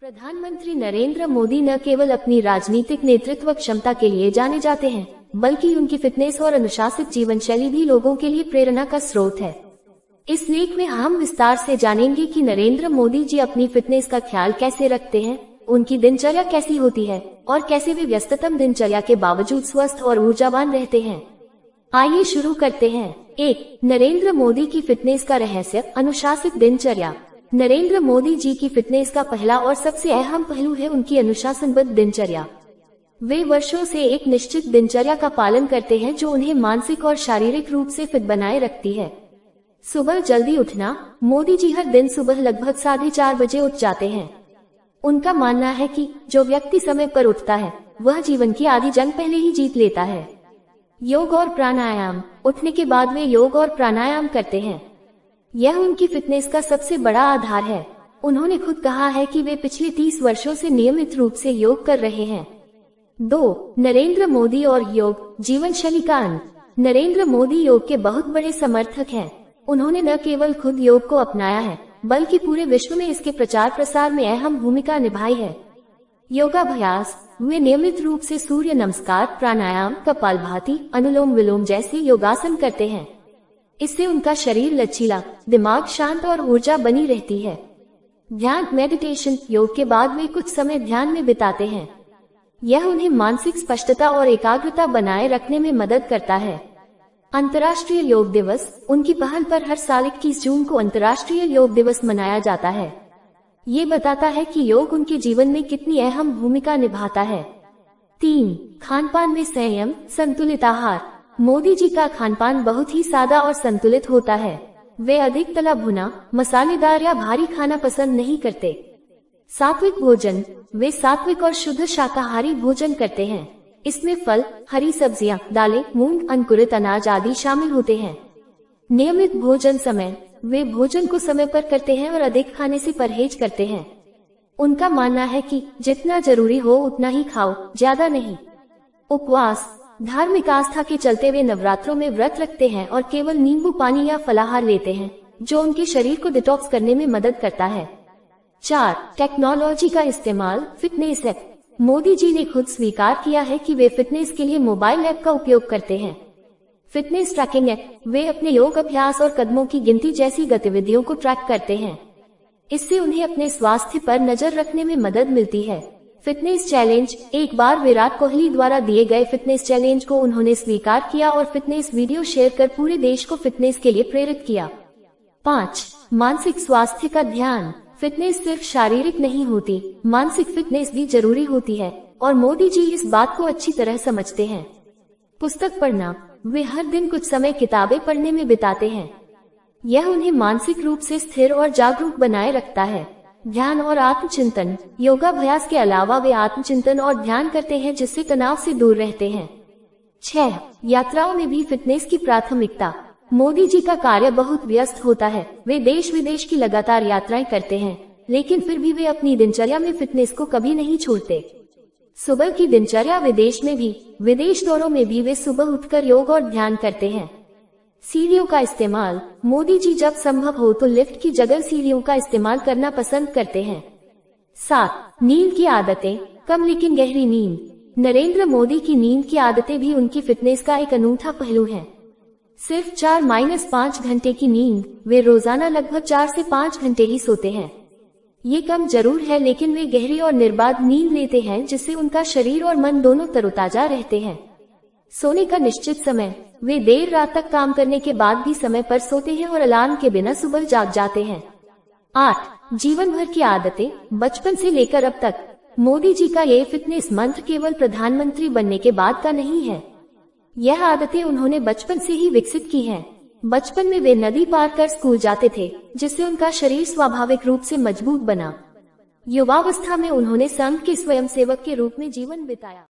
प्रधानमंत्री नरेंद्र मोदी न केवल अपनी राजनीतिक नेतृत्व क्षमता के लिए जाने जाते हैं, बल्कि उनकी फिटनेस और अनुशासित जीवन शैली भी लोगों के लिए प्रेरणा का स्रोत है। इस लेख में हम विस्तार से जानेंगे कि नरेंद्र मोदी जी अपनी फिटनेस का ख्याल कैसे रखते हैं, उनकी दिनचर्या कैसी होती है और कैसे वे व्यस्ततम दिनचर्या के बावजूद स्वस्थ और ऊर्जावान रहते हैं। आइए शुरू करते हैं। 1. नरेंद्र मोदी की फिटनेस का रहस्य, अनुशासित दिनचर्या। नरेंद्र मोदी जी की फिटनेस का पहला और सबसे अहम पहलू है उनकी अनुशासनबद्ध दिनचर्या। वे वर्षों से एक निश्चित दिनचर्या का पालन करते हैं जो उन्हें मानसिक और शारीरिक रूप से फिट बनाए रखती है। सुबह जल्दी उठना। मोदी जी हर दिन सुबह लगभग 4:30 बजे उठ जाते हैं। उनका मानना है कि जो व्यक्ति समय पर उठता है वह जीवन की आधी जंग पहले ही जीत लेता है। योग और प्राणायाम। उठने के बाद वे योग और प्राणायाम करते हैं। यह उनकी फिटनेस का सबसे बड़ा आधार है। उन्होंने खुद कहा है कि वे पिछले 30 वर्षों से नियमित रूप से योग कर रहे हैं। 2. नरेंद्र मोदी और योग, जीवन शैली का अंग। नरेंद्र मोदी योग के बहुत बड़े समर्थक हैं। उन्होंने न केवल खुद योग को अपनाया है, बल्कि पूरे विश्व में इसके प्रचार प्रसार में अहम भूमिका निभाई है। योगाभ्यास। वे नियमित रूप से सूर्य नमस्कार, प्राणायाम, कपालभाति, अनुलोम विलोम जैसे योगासन करते हैं। इससे उनका शरीर लचीला, दिमाग शांत और ऊर्जा बनी रहती है। ध्यान, मेडिटेशन। योग के बाद वे कुछ समय ध्यान में बिताते हैं। यह उन्हें मानसिक स्पष्टता और एकाग्रता बनाए रखने में मदद करता है। अंतर्राष्ट्रीय योग दिवस। उनकी पहल पर हर साल 21 जून को अंतर्राष्ट्रीय योग दिवस मनाया जाता है। ये बताता है कि योग उनके जीवन में कितनी अहम भूमिका निभाता है। 3. खानपान में संयम, संतुलित आहार। मोदी जी का खानपान बहुत ही सादा और संतुलित होता है। वे अधिक तला भुना, मसालेदार या भारी खाना पसंद नहीं करते। सात्विक भोजन। वे सात्विक और शुद्ध शाकाहारी भोजन करते हैं। इसमें फल, हरी सब्जियां, दालें, मूंग, अंकुरित अनाज आदि शामिल होते हैं। नियमित भोजन समय। वे भोजन को समय पर करते हैं और अधिक खाने से परहेज करते हैं। उनका मानना है कि जितना जरूरी हो उतना ही खाओ, ज्यादा नहीं। उपवास। धार्मिक आस्था के चलते वे नवरात्रों में व्रत रखते हैं और केवल नींबू पानी या फलाहार लेते हैं, जो उनके शरीर को डिटॉक्स करने में मदद करता है। 4. टेक्नोलॉजी का इस्तेमाल, फिटनेस ऐप। मोदी जी ने खुद स्वीकार किया है कि वे फिटनेस के लिए मोबाइल ऐप का उपयोग करते हैं। Fitness tracking app. वे अपने योग अभ्यास और कदमों की गिनती जैसी गतिविधियों को ट्रैक करते हैं। इससे उन्हें अपने स्वास्थ्य पर नजर रखने में मदद मिलती है। Fitness challenge. एक बार विराट कोहली द्वारा दिए गए फिटनेस चैलेंज को उन्होंने स्वीकार किया और फिटनेस वीडियो शेयर कर पूरे देश को फिटनेस के लिए प्रेरित किया। 5. मानसिक स्वास्थ्य का ध्यान। फिटनेस सिर्फ शारीरिक नहीं होती, मानसिक फिटनेस भी जरूरी होती है और मोदी जी इस बात को अच्छी तरह समझते हैं। पुस्तक पढ़ना। वे हर दिन कुछ समय किताबें पढ़ने में बिताते हैं। यह उन्हें मानसिक रूप से स्थिर और जागरूक बनाए रखता है। ध्यान और आत्मचिंतन। योगाभ्यास के अलावा वे आत्मचिंतन और ध्यान करते हैं जिससे तनाव से दूर रहते हैं। 6. यात्राओं में भी फिटनेस की प्राथमिकता। मोदी जी का कार्य बहुत व्यस्त होता है। वे देश विदेश की लगातार यात्राएं करते हैं, लेकिन फिर भी वे अपनी दिनचर्या में फिटनेस को कभी नहीं छोड़ते। सुबह की दिनचर्या विदेश में भी, विदेश दौरों में भी वे सुबह उठकर योग और ध्यान करते हैं। सीढ़ियों का इस्तेमाल। मोदी जी जब संभव हो तो लिफ्ट की जगह सीढ़ियों का इस्तेमाल करना पसंद करते हैं। 7. नींद की आदतें, कम लेकिन गहरी नींद। नरेंद्र मोदी की नींद की आदतें भी उनकी फिटनेस का एक अनूठा पहलू है। सिर्फ 4-5 घंटे की नींद। वे रोजाना लगभग 4 से 5 घंटे ही सोते हैं। ये कम जरूर है, लेकिन वे गहरी और निर्बाध नींद लेते हैं जिससे उनका शरीर और मन दोनों तरोताजा रहते हैं। सोने का निश्चित समय। वे देर रात तक काम करने के बाद भी समय पर सोते हैं और अलार्म के बिना सुबह जाग जाते हैं। 8. जीवन भर की आदतें, बचपन से लेकर अब तक। मोदी जी का ये फिटनेस मंत्र केवल प्रधानमंत्री बनने के बाद का नहीं है। यह आदतें उन्होंने बचपन से ही विकसित की हैं। बचपन में वे नदी पार कर स्कूल जाते थे, जिससे उनका शरीर स्वाभाविक रूप से मजबूत बना। युवावस्था में उन्होंने संघ के स्वयंसेवक के रूप में जीवन बिताया।